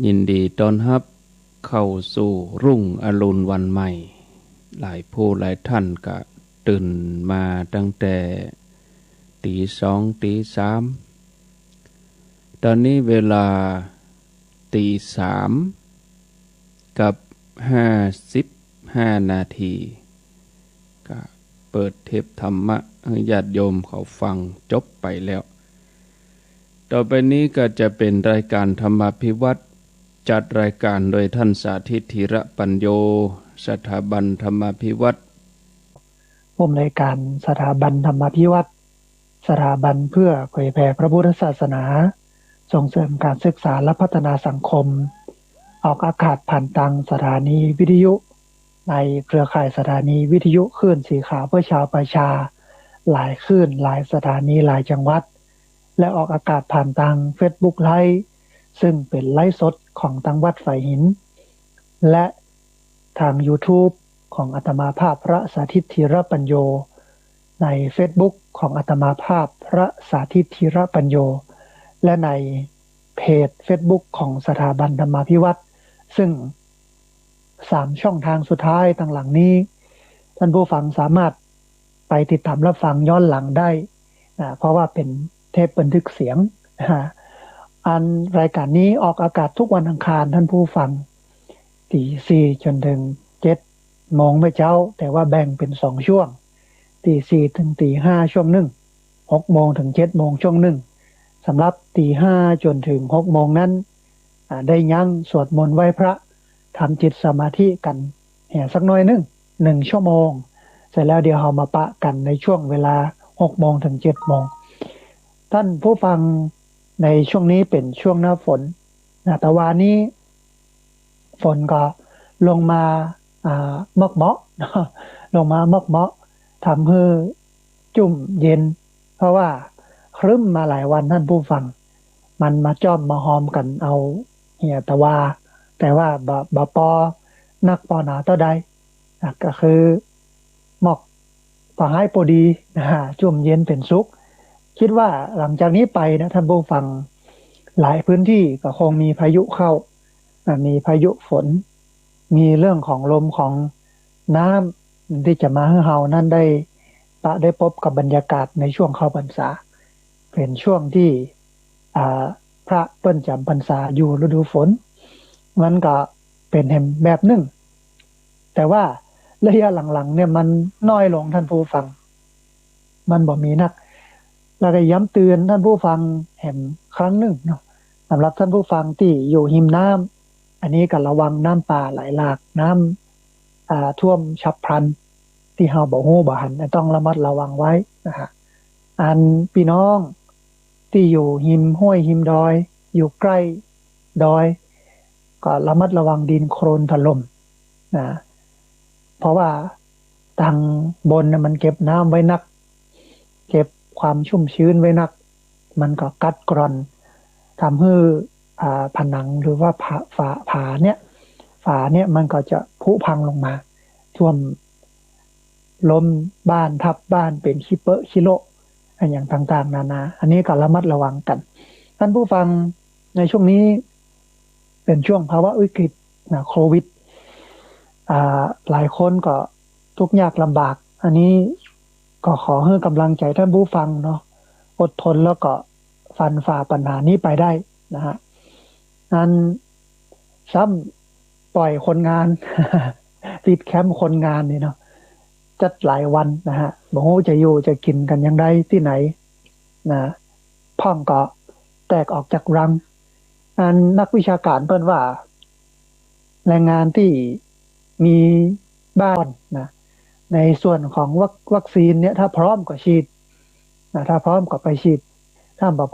ยินดีต้อนรับเข้าสู่รุ่งอรุณวันใหม่หลายผู้หลายท่านก็ตื่นมาตั้งแต่ตีสองตีสามตอนนี้เวลาตีสามกับ55 นาทีก็เปิดเทปธรรมะให้ญาติโยมเขาฟังจบไปแล้วต่อไปนี้ก็จะเป็นรายการธรรมาภิวัตรจัดรายการโดยท่านสาธิตธีระปัญโยสถาบันธรรมาภิวัตรผู้อำนวยการสถาบันธรรมาภิวัตรสถาบันเพื่อเผยแผ่พระพุทธศาสนาส่งเสริมการศึกษาและพัฒนาสังคมออกอากาศผ่านทางสถานีวิทยุในเครือข่ายสถานีวิทยุคลื่นสีขาวเพื่อชาวประชาหลายคลื่นหลายสถานีหลายจังหวัดและออกอากาศผ่านทาง Facebook Live ซึ่งเป็นไลฟ์สดของทางวัดฝ่ายหินและทาง YouTube ของอาตมาภาพพระสาธิตธีระปัญโยใน Facebook ของอาตมาภาพพระสาธิตธีระปัญโยและในเพจ Facebook ของสถาบันธรรมาภิวัตรซึ่ง3ช่องทางสุดท้ายต่างหลังนี้ท่านผู้ฟังสามารถไปติดตามรับฟังย้อนหลังได้เพราะว่าเป็นเทปบันทึกเสียงอันรายการนี้ออกอากาศทุกวันอังคารท่านผู้ฟังตี 4จนถึง7 โมงเช้าแต่ว่าแบ่งเป็น2ช่วงตี 4ถึงตี 5ช่วงหนึ่ง6 โมงถึง7 โมงช่วงหนึ่งสำหรับตี 5จนถึง6 โมงนั้นได้ยั่งสวดมนต์ไหว้พระทำจิตสมาธิกันสักหน่อย1 ชั่วโมงเสร็จแล้วเดี๋ยวเรามาปะกันในช่วงเวลา6 โมงถึง7 โมงท่านผู้ฟังในช่วงนี้เป็นช่วงหน้าฝนแต่ว่านี้ฝนก็ลงมาเมาะลงมาเมาะทำให้จุ่มเย็นเพราะว่าครึ้มมาหลายวันท่านผู้ฟังมันมาจ้อมมาหอมกันเอาเหี่ยแต่ว่าบปอนักปอหนาเท่าใดก็คือหมอกปะให้พอดีจุ่มเย็นเป็นสุขคิดว่าหลังจากนี้ไปนะท่านผู้ฟังหลายพื้นที่ก็คงมีพายุเข้ามีพายุฝนมีเรื่องของลมของน้ำที่จะมาให้เรานั้นได้พบกับบรรยากาศในช่วงเข้าพรรษาเป็นช่วงที่พระเปิ้นจำพรรษาอยู่ฤดูฝนมันก็เป็นแบบหนึ่งแต่ว่าระยะหลังๆเนี่ยมันน้อยลงท่านผู้ฟังมันบ่มีนักแล้วก็ย้ำเตือนท่านผู้ฟังครั้งหนึ่งเนาะสำหรับท่านผู้ฟังที่อยู่หิมน้ำอันนี้ก็ระวังน้ำป่าไหลหลากน้ำท่วมฉับพลันที่เฮาบ่ฮู้บ่หันต้องระมัดระวังไว้นะฮะอันพี่น้องที่อยู่หิมห้วยหิมดอยอยู่ใกล้ดอยก็ระมัดระวังดินโคลนถล่มนะเพราะว่าทางบนมันเก็บน้ำไว้นักเก็บความชุ่มชื้นไว้นักมันก็กัดกร่อนทำให้ผนังหรือว่าฝาเนี่ยมันก็จะผุพังลงมาท่วมล้มบ้านทับบ้านเป็นขี้เปอะขี้โละอย่างต่างๆนานาอันนี้ก็ระมัดระวังกันท่านผู้ฟังในช่วงนี้เป็นช่วงภาวะวิกฤตโควิดหลายคนก็ทุกข์ยากลำบากอันนี้ก็ขอให้กำลังใจท่านผู้ฟังเนาะอดทนแล้วก็ฟันฝ่าปัญหานี้ไปได้นะฮะนั้นซ้ำปล่อยคนงาน ติดแคมป์คนงานนี่เนาะจัดหลายวันนะฮะบ่ฮู้จะอยู่จะกินกันยังไงที่ไหนนะพ่องก็แตกออกจากรังอันนักวิชาการเพิ่นว่าแรงงานที่มีบ้านนะในส่วนของวัคซีนเนี่ยถ้าพร้อมก็ฉีดนะถ้าพร้อมก็ไปฉีดถ้าบ่